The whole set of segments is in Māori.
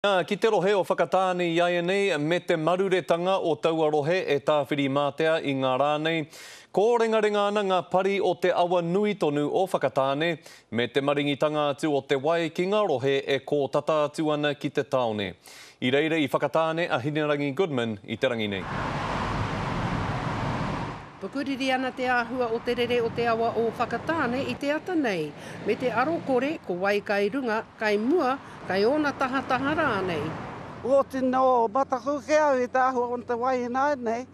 Ki te rohe o whakatāne iaia nei me te maruretanga o taua rohe e tāwhiri mātea i ngā rā nei. Ko rengarenga ana ngā pari o te awa nui tonu o whakatāne me te maringitanga atu o te wai ki ngā rohe e ko tata atu ana ki te taone. I reira i whakatāne a Hinerangi Goodman i te rangi nei. Pukuriri ana te āhua o te rere o te awa o whakatāne i te ata nei. Me te aro kore, ko wai kai runga, kai mua, kai ona taha rānei. O tino mataku ke au i te āhua o te wai nai nei.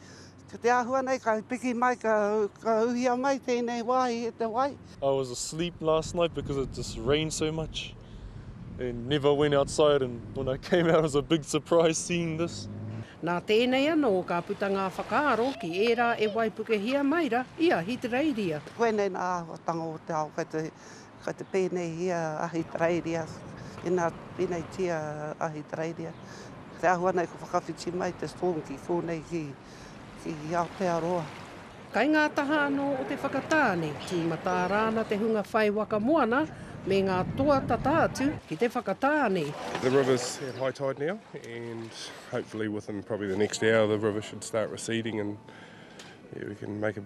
Te āhua nei ka piki mai, ka uhia mai tēnei wai i te wai. I was asleep last night because it just rained so much and never went outside, and when I came out it was a big surprise seeing this. Nā tēnei anō ka puta ngā whakaaro ki ērā e waipukehia maira ia Hitireiria. Koenei nā āhua tango o te ao, kai te pēnei hia a Hitireiria, e nā pēnei tia a Hitireiria. Te āhua nei ko whakawhiti mai te storm ki kōnei ki Aotearoa. Kai ngā taha anō o te whakatāne, ki mata rāna te hunga whai waka moana, me ngā toa tata atu ki te whakatāne. The river's at high tide now, and hopefully within probably the next hour the river should start receding, and we can make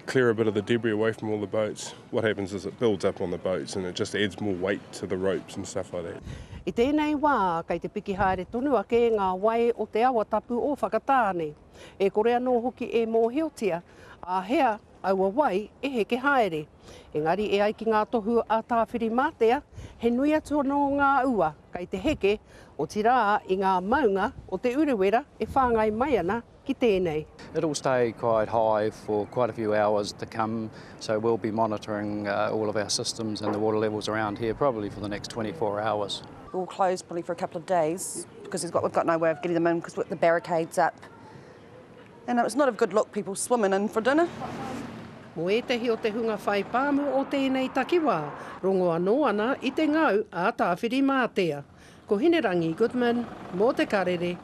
clear a bit of the debris away from all the boats. What happens is it builds up on the boats and it just adds more weight to the ropes and stuff like that. I tēnei wā, kei te piki haere tonu ake ngā wai o te awa tapu o whakatāne. E kore anō hoki e mōhiotia, a hea aua wai e heke haere. Engari e ai ki ngā tohu a tāwhiri mātea, he nui atu anō ngā ua, kei te heke o tirā i ngā maunga o te urewera e whāngai mai ana ki tēnei. It'll stay quite high for quite a few hours to come, so we'll be monitoring all of our systems and the water levels around here probably for the next 24 hours. We'll close probably for a couple of days because we've got no way of getting them in because we've got the barricades up. And it's not a good look, people swimming in for dinner. Mo e tehi o te hunga whai pāmu o tēnei takiwā, rongo anō ana i te ngau a tāwhiri mātea. Ko Hinerangi Goodman, mō te karere.